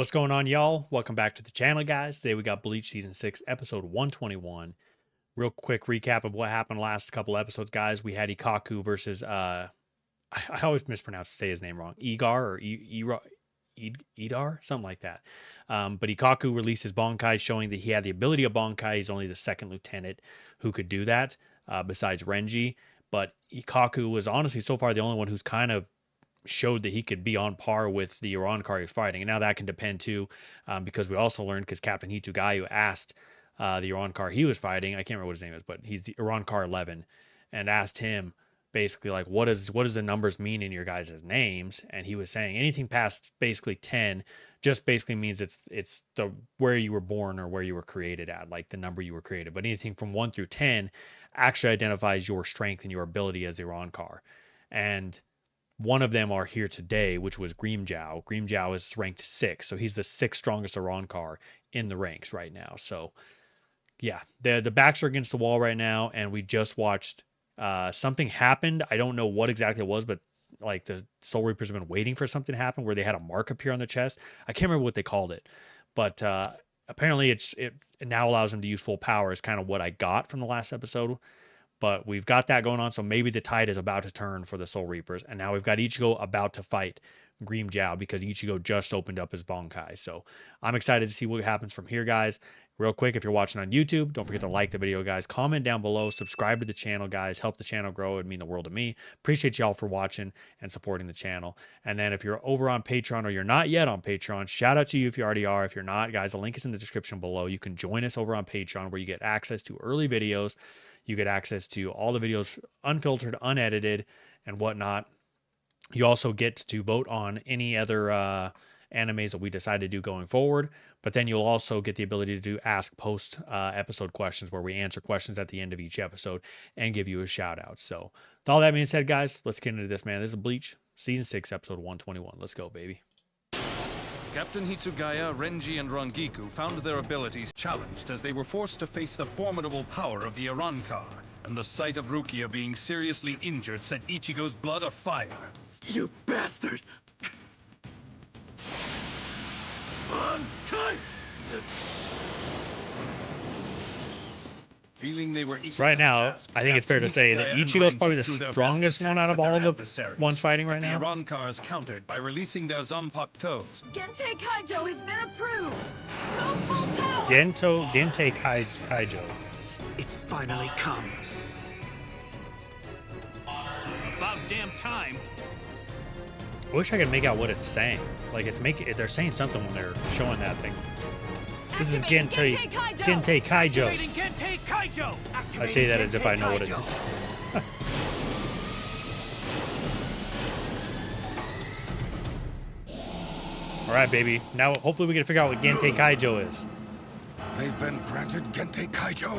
What's going on, y'all? Welcome back to the channel, guys. Today we got Bleach Season 6, Episode 121. Real quick recap of what happened last couple episodes, guys. We had Ikaku versus, I always say his name wrong, Edar? Something like that. But Ikaku released his Bankai, showing that he had the ability of Bankai. He's only the second lieutenant who could do that, besides Renji. But Ikaku was honestly so far the only one who's kind of showed that he could be on par with the Urankar he's fighting. And now that can depend too, because we also learned, because Captain Hitugayu asked the Urankar he was fighting, I can't remember what his name is, but he's the Urankar 11, and asked him basically like, what does the numbers mean in your guys' names? And he was saying anything past basically 10 just basically means it's the where you were born or where you were created at, like the number you were created. But anything from 1 through 10 actually identifies your strength and your ability as the Urankar. And one of them are here today, which was Grimmjow. Grimmjow is ranked 6, so he's the 6th strongest Urankar in the ranks right now. So, yeah, the backs are against the wall right now, and we just watched something happened. I don't know what exactly it was, but like the Soul Reapers have been waiting for something to happen where they had a mark appear on the chest. I can't remember what they called it, but apparently it now allows him to use full power is kind of what I got from the last episode. But we've got that going on, so maybe the tide is about to turn for the Soul Reapers. And now we've got Ichigo about to fight Grimmjow because Ichigo just opened up his Bankai. So I'm excited to see what happens from here, guys. Real quick, if you're watching on YouTube, don't forget to like the video, guys. Comment down below. Subscribe to the channel, guys. Help the channel grow. It would mean the world to me. Appreciate y'all for watching and supporting the channel. And then if you're over on Patreon or you're not yet on Patreon, shout out to you if you already are. If you're not, guys, the link is in the description below. You can join us over on Patreon where you get access to early videos. You get access to all the videos unfiltered, unedited, and whatnot. You also get to vote on any other animes that we decide to do going forward. But then you'll also get the ability to do ask post episode questions where we answer questions at the end of each episode and give you a shout out. So with all that being said, guys, let's get into this, man. This is Bleach, Season 6, Episode 121. Let's go, baby. Captain Hitsugaya, Renji, and Rangiku found their abilities challenged as they were forced to face the formidable power of the Urankar, and the sight of Rukia being seriously injured set Ichigo's blood afire. You bastard! Feeling they were right now, I think it's fair to say that Ichigo's probably the strongest one out of all of the ones fighting right now. The Urankars countered by releasing their Zanpakutos. Gente Kaijo has been approved! Go full power! Gente Kaijo. It's finally come. About damn time! I wish I could make out what it's saying. Like they're saying something when they're showing that thing. This is Gente Kaijo. I say that as if I know what it is. All right, baby. Now, hopefully we can figure out what Gente Kaijo is. They've been granted Gente Kaijo.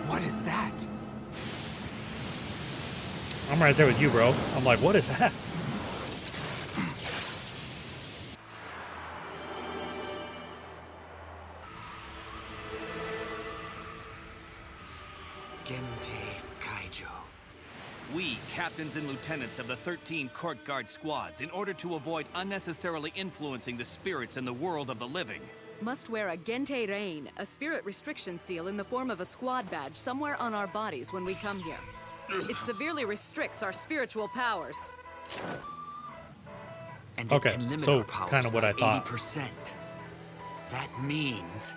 What is that? I'm right there with you, bro. I'm like, what is that? Gente Kaijo. We, captains and lieutenants of the 13 court guard squads, in order to avoid unnecessarily influencing the spirits in the world of the living, must wear a Gente Rein, a spirit restriction seal in the form of a squad badge somewhere on our bodies when we come here. It severely restricts our spiritual powers. And okay, it can limit so our powers kind of what by I thought. 80%. That means...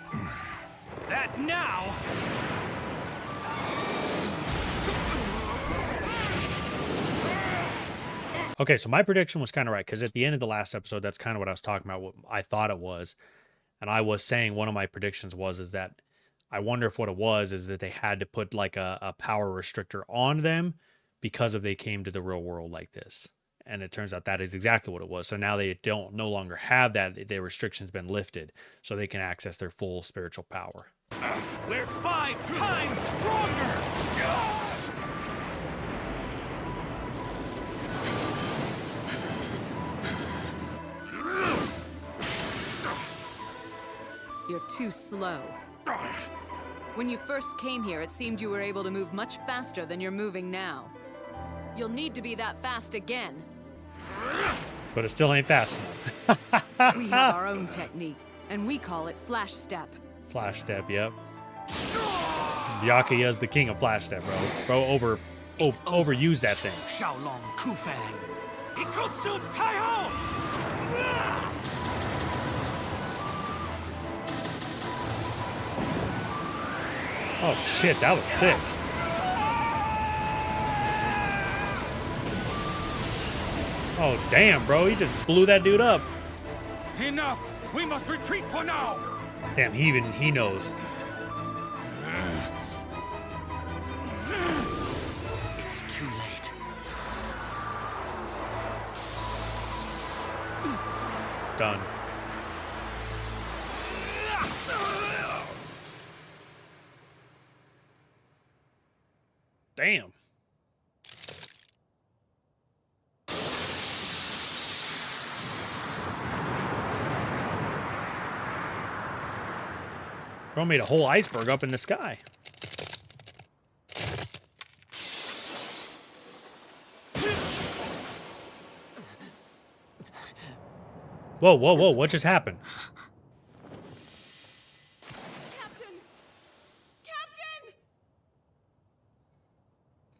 that now... Okay, so my prediction was kind of right, because at the end of the last episode, that's kind of what I was talking about, what I thought it was. And I was saying one of my predictions is that I wonder if what it was is that they had to put like a power restrictor on them because they came to the real world like this. And it turns out that is exactly what it was. So now they no longer have that. Their restriction's been lifted, so they can access their full spiritual power. We're 5 times stronger! You're too slow. When you first came here, it seemed you were able to move much faster than you're moving now. You'll need to be that fast again. But it still ain't fast enough. We have our own technique, and we call it flash step. Flash step, yep. Byakuya is the king of flash step, bro. Bro, overused that thing. Shaolong Kufang. Ikutsu Taiho! Oh shit, that was sick. Oh damn, bro, he just blew that dude up. Enough! We must retreat for now! Damn, he knows. It's too late. Done. Damn. Bro made a whole iceberg up in the sky. Whoa, whoa, whoa, what just happened? Captain! Captain!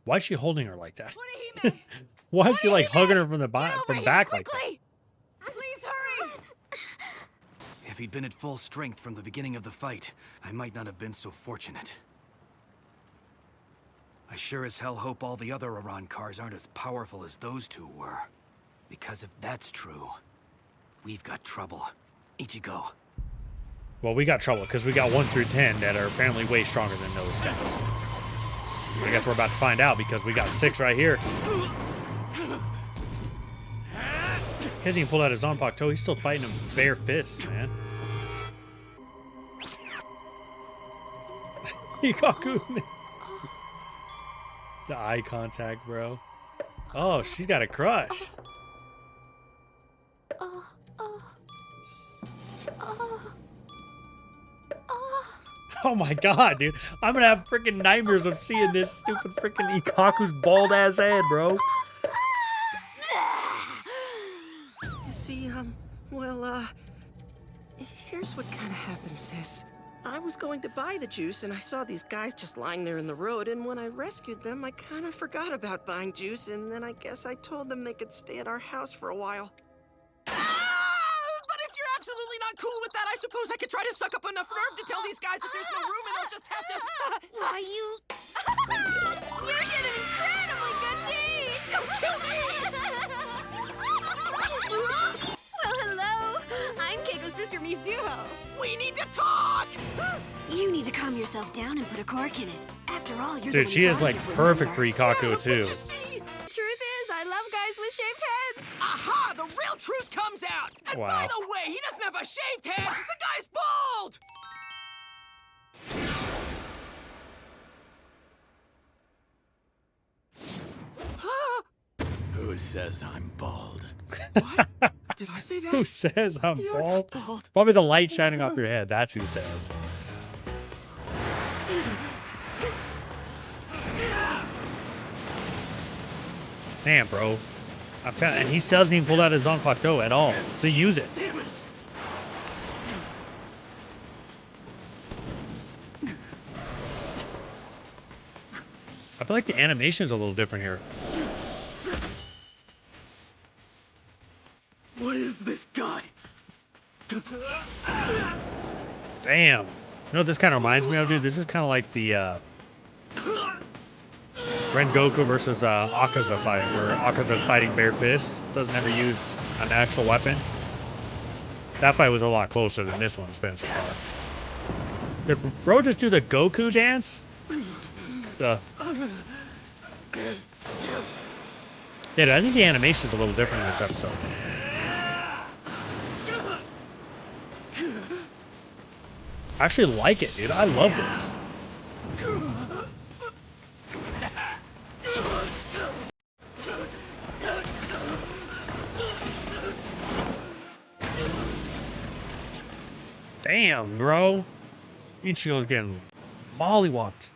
Why is she holding her like that? Hime! Why is she like hugging her from the back like that? Quickly! Please hurry! If he'd been at full strength from the beginning of the fight, I might not have been so fortunate. I sure as hell hope all the other Iran cars aren't as powerful as those two were. Because if that's true, we've got trouble. Ichigo. Well, we got trouble because we got 1 through 10 that are apparently way stronger than those guys. I guess we're about to find out because we got 6 right here. He hasn't even pulled out his Zanpakuto. He's still fighting him bare fists, man. Hikaku. The eye contact, bro. Oh, she's got a crush. Oh my god, dude. I'm gonna have freaking nightmares of seeing this stupid freaking Ikaku's bald ass head, bro. You see, here's what kind of happened, sis. I was going to buy the juice, and I saw these guys just lying there in the road, and when I rescued them, I kind of forgot about buying juice, and then I guess I told them they could stay at our house for a while. But if you're absolutely not cool with that, I suppose I could try to suck up enough nerve to tell these guys that there's no room, and they'll just have to... Why, you did an incredibly good deed! Don't kill me! Well, hello. I'm Keiko's sister Mizuho. We need to talk! You need to calm yourself down and put a cork in it. After all, you're Dude, the she is like one perfect for Ikaku too. Truth is, I love guys with shaved heads. Aha! The real truth comes out! And Wow. by the way, he doesn't have a shaved head! The guy's bald! Who says I'm bald? What? Did I say that? Who says I'm You're bald? not bald. Probably the light shining off your head. That's who says. Damn, bro. I'm telling, and he still hasn't even pulled out his Zanpakuto at all. So use it. Damn it! I feel like the animation's a little different here. What is this guy? Damn. You know what this kind of reminds me of, dude? This is kind of like the Rengoku versus Akaza fight, where Akaza's fighting bare fist, doesn't ever use an actual weapon. That fight was a lot closer than this one's been so far. Did bro just do the Goku dance? Yeah, dude, I think the animation's a little different in this episode. I actually like it, dude. I love this. Damn, bro. Ichigo's getting mollywopped.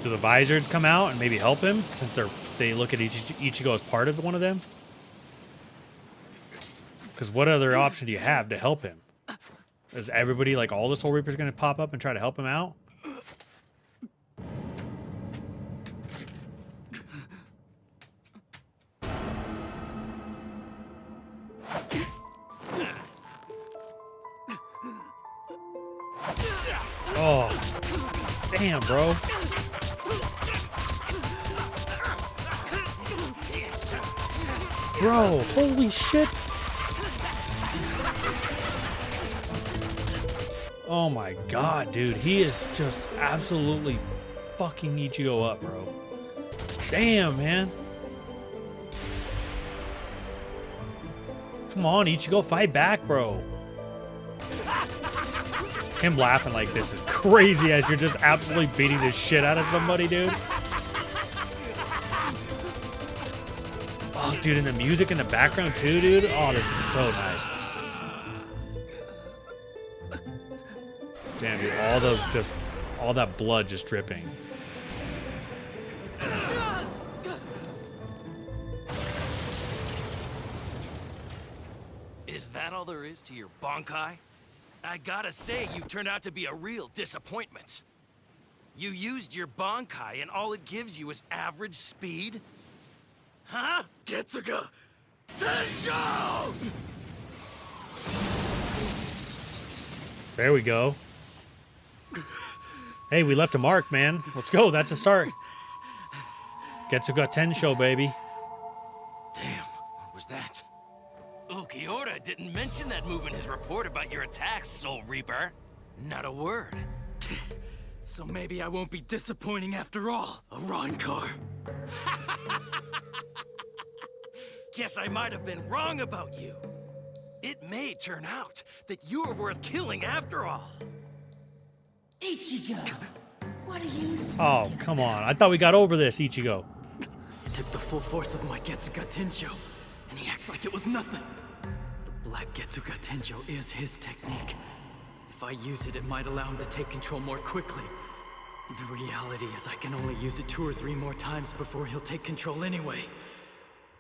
Do the Visors come out and maybe help him since they look at Ichigo as part of one of them? Because what other option do you have to help him? Is everybody, like all the Soul Reapers, going to pop up and try to help him out? Oh, damn, bro. Bro, holy shit. Oh my god, dude. He is just absolutely fucking Ichigo up, bro. Damn, man. Come on, Ichigo, fight back, bro. Him laughing like this is crazy as you're just absolutely beating the shit out of somebody, dude. Oh, dude, and the music in the background too, dude. Oh, this is so nice. Damn, dude, all that blood just dripping. Is that all there is to your Bankai? I gotta say, you've turned out to be a real disappointment. You used your Bankai and all it gives you is average speed? Huh? Getsuga! Tensho! There we go. Hey, we left a mark, man. Let's go. That's a start. Getsuga Tensho, baby. Damn, what was that? Ukiura didn't mention that move in his report about your attacks, Soul Reaper. Not a word. So maybe I won't be disappointing after all, Arankar. Guess I might have been wrong about you. It may turn out that you're worth killing after all. Ichigo, what are you? Oh, come on. I thought we got over this, Ichigo. He took the full force of my Getsuga Tensho, and he acts like it was nothing. The Black Getsuga Tensho is his technique. If I use it, it might allow him to take control more quickly. The reality is I can only use it 2 or 3 more times before he'll take control anyway.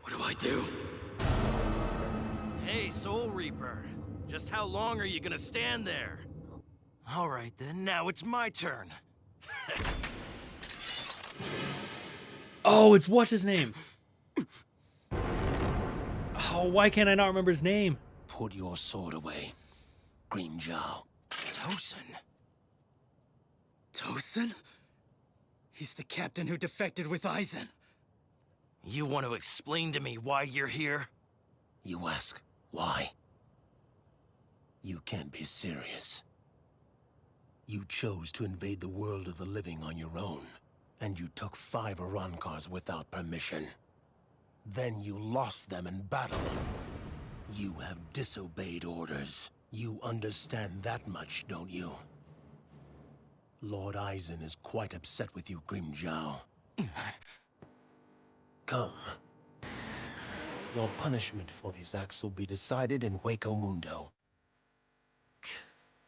What do I do? Hey, Soul Reaper. Just how long are you gonna stand there? All right then, now it's my turn. Oh, it's what's his name? Oh, why can't I not remember his name? Put your sword away, Grimmjow. Tosin? Tosin? He's the captain who defected with Aizen. You want to explain to me why you're here? You ask, why? You can't be serious. You chose to invade the world of the living on your own, and you took 5 Arankars without permission. Then you lost them in battle. You have disobeyed orders. You understand that much, don't you? Lord Aizen is quite upset with you, Grimmjow. Come. Your punishment for these acts will be decided in Hueco Mundo.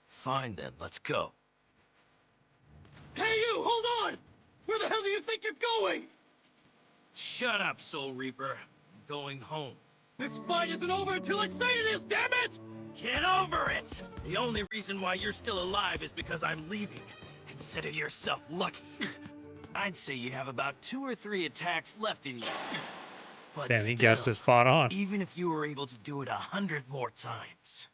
Fine then, let's go. Hey you, hold on! Where the hell do you think you're going? Shut up, Soul Reaper. I'm going home. This fight isn't over until I say it is, damn it! Get over it! The only reason why you're still alive is because I'm leaving. Consider yourself lucky. I'd say you have about 2 or 3 attacks left in you. But Damn, he still, guessed it spot on. even if you were able to do it 100 more times,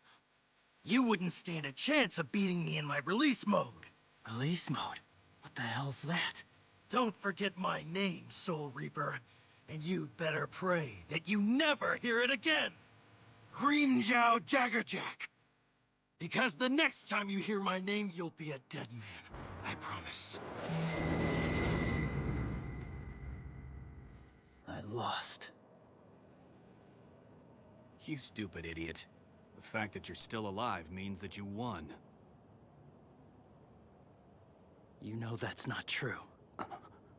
you wouldn't stand a chance of beating me in my release mode. Release mode? What the hell's that? Don't forget my name, Soul Reaper. And you'd better pray that you never hear it again. Grimmjow Jaggerjack. Because the next time you hear my name, you'll be a dead man. I promise. I lost. You stupid idiot. The fact that you're still alive means that you won. You know that's not true.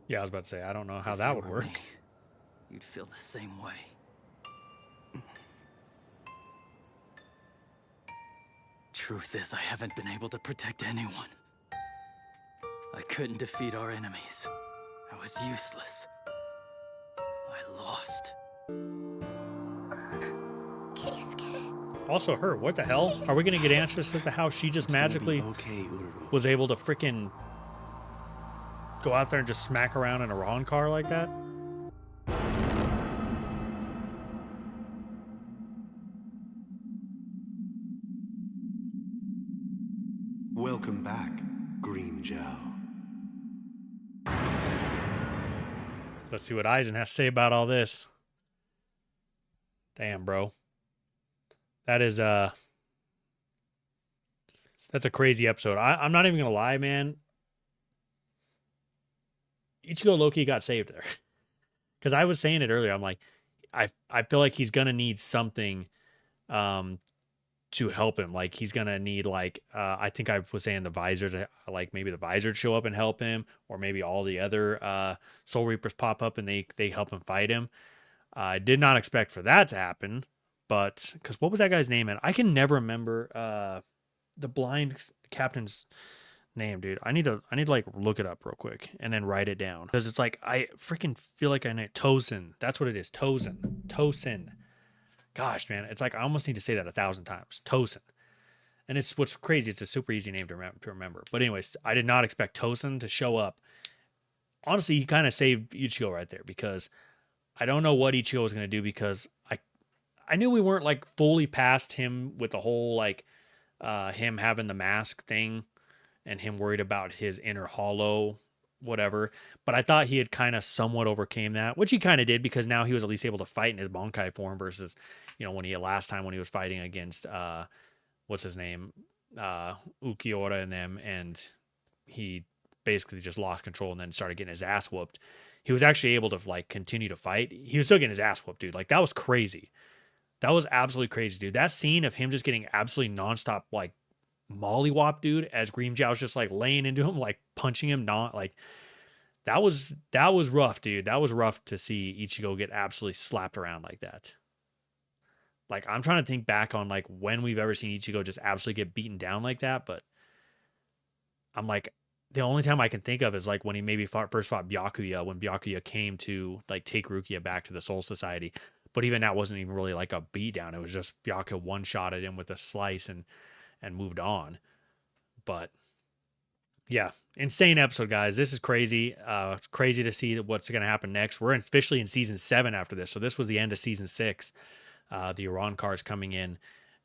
Yeah, I was about to say, I don't know how If that you would were work. me, you'd feel the same way. Truth is, I haven't been able to protect anyone. I couldn't defeat our enemies. I was useless. I lost. Keisuke. Also her, what the hell? Are we gonna get answers as to how she just magically okay, Uru. was able to freaking go out there and just smack around in a Ron car like that? Welcome back, Green Jow. Let's see what Eisen has to say about all this. Damn, bro. That is that's a crazy episode. I'm not even gonna lie, man. Ichigo Loki got saved there. Because I was saying it earlier. I'm like, I feel like he's gonna need something to help him. Like he's gonna need like I think I was saying the visor to like maybe the visor to show up and help him, or maybe all the other Soul Reapers pop up and they help him fight him. I did not expect for that to happen, but because what was that guy's name? And I can never remember the blind captain's name, dude. I need to like look it up real quick and then write it down because it's like I freaking feel like I know Tosin. That's what it is. Tosin. Gosh, man, it's like I almost need to say that 1,000 times. Tosin. And it's what's crazy. It's a super easy name to remember. But anyways, I did not expect Tosin to show up. Honestly, he kind of saved Ichigo right there because I don't know what Ichigo was going to do because I knew we weren't like fully past him with the whole like him having the mask thing and him worried about his inner hollow, whatever. But I thought he had kind of somewhat overcame that, which he kind of did because now he was at least able to fight in his Bankai form versus, when he last time when he was fighting against what's his name, Ukiura and them, and he basically just lost control and then started getting his ass whooped. He was actually able to like continue to fight. He was still getting his ass whooped, dude. Like that was crazy. That was absolutely crazy, dude. That scene of him just getting absolutely nonstop like mollywop, dude, as Grimmjow's just like laying into him, like punching him, not like that was rough, dude. That was rough to see Ichigo get absolutely slapped around like that. Like I'm trying to think back on like when we've ever seen Ichigo just absolutely get beaten down like that, but I'm like the only time I can think of is like when he maybe first fought Byakuya, when Byakuya came to like take Rukia back to the Soul Society. But even that wasn't even really like a beatdown. It was just Byakuya one-shotted him with a slice and moved on. But yeah, insane episode, guys. This is crazy. It's crazy to see what's going to happen next. We're officially in season 7 after this. So this was the end of season 6. The Iran cars coming in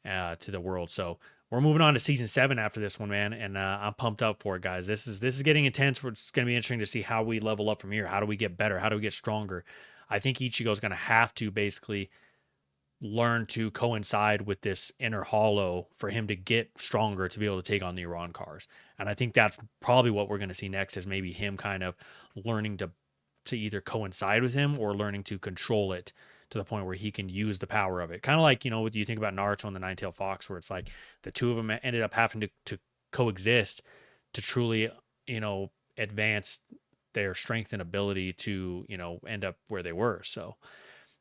to the world. So we're moving on to season 7 after this one, man. And I'm pumped up for it, guys. This is getting intense. It's going to be interesting to see how we level up from here. How do we get better? How do we get stronger? I think Ichigo's going to have to basically learn to coincide with this inner hollow for him to get stronger to be able to take on the Iran cars. And I think that's probably what we're going to see next is maybe him kind of learning to either coincide with him or learning to control it to the point where he can use the power of it. Kind of like, what you think about Naruto and the Nine-Tailed Fox, where it's like the two of them ended up having to coexist to truly, advance their strength and ability to, end up where they were. So,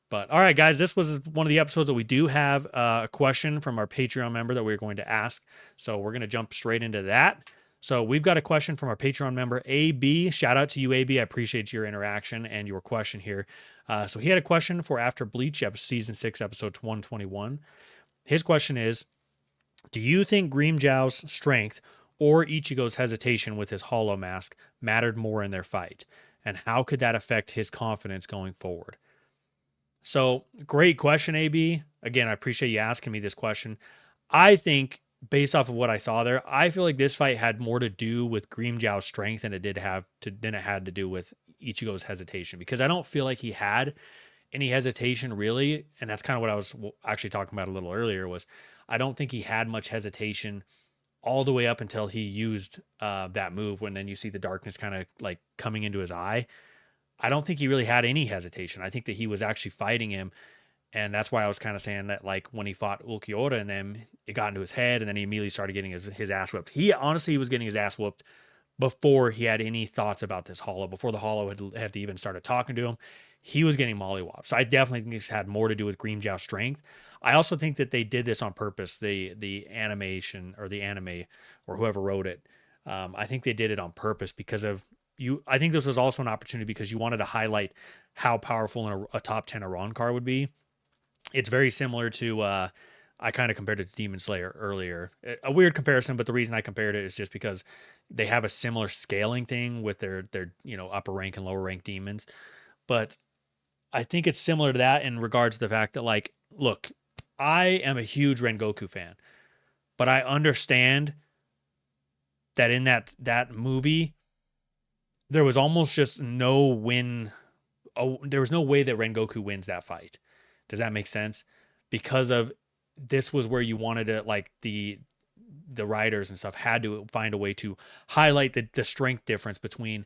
but all right, guys, this was one of the episodes that we do have a question from our Patreon member that we're going to ask. So we're going to jump straight into that. So we've got a question from our Patreon member, AB. Shout out to you, AB. I appreciate your interaction and your question here. So he had a question for after Bleach, season 6, episode 121. His question is, do you think Grimmjow's strength or Ichigo's hesitation with his hollow mask mattered more in their fight? And how could that affect his confidence going forward? So great question, AB. Again, I appreciate you asking me this question. I think based off of what I saw there, I feel like this fight had more to do with Grimmjow's strength than it had to do with Ichigo's hesitation, because I don't feel like he had any hesitation really. And that's kind of what I was actually talking about a little earlier was I don't think he had much hesitation all the way up until he used that move when then you see the darkness kind of like coming into his eye. I don't think he really had any hesitation. I think that he was actually fighting him. And that's why I was kind of saying that, like, when he fought Ukiura and then it got into his head and then he immediately started getting his ass whooped. He was getting his ass whooped before he had any thoughts about this hollow, before the hollow had even started talking to him. He was getting mollywopped. So I definitely think this had more to do with Grimmjow's strength. I also think that they did this on purpose, the animation or the anime or whoever wrote it. I think they did it on purpose because of you. I think this was also an opportunity because you wanted to highlight how powerful a top 10 Iran car would be. It's very similar to I kind of compared it to Demon Slayer earlier. A weird comparison, but the reason I compared it is just because they have a similar scaling thing with their upper rank and lower rank demons. But I think it's similar to that in regards to the fact that, like, look, I am a huge Rengoku fan, but I understand that in that movie there was almost just no win. Oh, there was no way that Rengoku wins that fight. Does that make sense? Because of this was where you wanted to, like, the writers and stuff had to find a way to highlight the strength difference between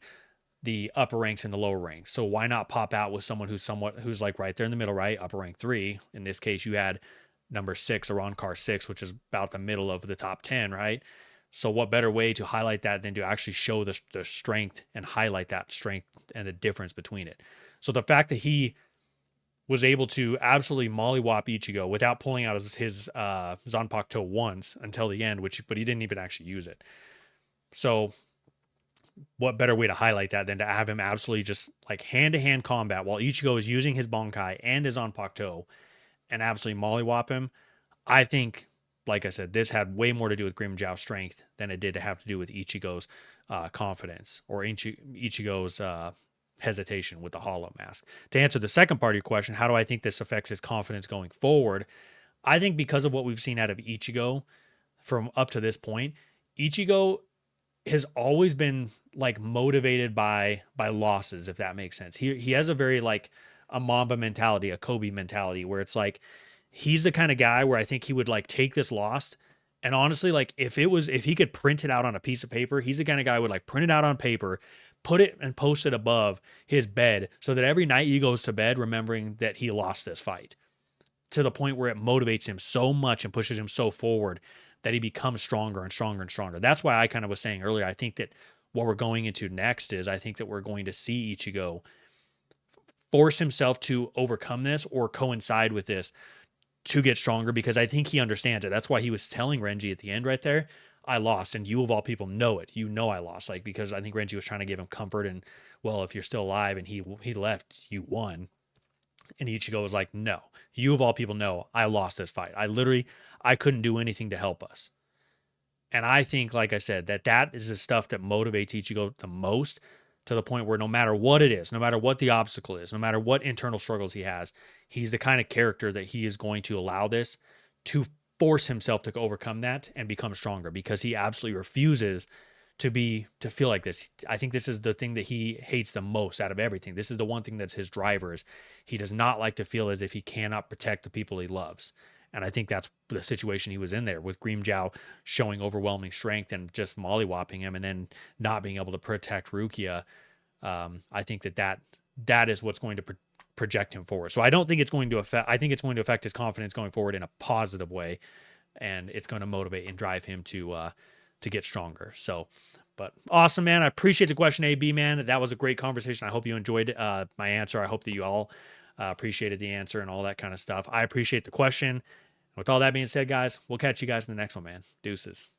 the upper ranks and the lower ranks. So why not pop out with someone who's like right there in the middle, right? Upper rank 3. In this case, you had number 6, Arankar 6, which is about the middle of the top 10, right? So what better way to highlight that than to actually show the strength and highlight that strength and the difference between it. So the fact that he was able to absolutely mollywop Ichigo without pulling out his Zanpakuto once until the end, but he didn't even actually use it. So what better way to highlight that than to have him absolutely just like hand-to-hand combat while Ichigo is using his Bankai and his Zanpakuto and absolutely mollywop him. I think, like I said, this had way more to do with Grimmjow's strength than it did to have to do with Ichigo's confidence or Ichigo's hesitation with the Hollow Mask. To answer the second part of your question, how do I think this affects his confidence going forward? I think because of what we've seen out of Ichigo from up to this point, Ichigo has always been like motivated by losses, if that makes sense. He has a very like a Mamba mentality, a Kobe mentality, where it's like he's the kind of guy where I think he would like take this loss. And honestly, like if he could print it out on a piece of paper, he's the kind of guy who would like print it out on paper, put it and post it above his bed so that every night he goes to bed remembering that he lost this fight, to the point where it motivates him so much and pushes him so forward that he becomes stronger and stronger and stronger. That's why I kind of was saying earlier, I think that what we're going into next is I think that we're going to see Ichigo force himself to overcome this or coincide with this to get stronger, because I think he understands it. That's why he was telling Renji at the end right there, I lost, and you of all people know it. You know I lost, like, because I think Renji was trying to give him comfort and, well, if you're still alive and he left, you won. And Ichigo was like, no, you of all people know I lost this fight. I couldn't do anything to help us. And I think, like I said, that is the stuff that motivates Ichigo the most, to the point where no matter what it is, no matter what the obstacle is, no matter what internal struggles he has, he's the kind of character that he is going to allow this to force himself to overcome that and become stronger, because he absolutely refuses to feel like this. I think this is the thing that he hates the most out of everything. This is the one thing that's his driver, is he does not like to feel as if he cannot protect the people he loves. And I think that's the situation he was in there, with Grimmjow showing overwhelming strength and just mollywopping him and then not being able to protect Rukia. I think that is what's going to project him forward. So I don't think it's going to affect, I think it's going to affect his confidence going forward in a positive way. And it's going to motivate and drive him to get stronger. So, but awesome, man. I appreciate the question, AB, man. That was a great conversation. I hope you enjoyed my answer. I hope that you all appreciated the answer and all that kind of stuff. I appreciate the question. With all that being said, guys, we'll catch you guys in the next one, man. Deuces.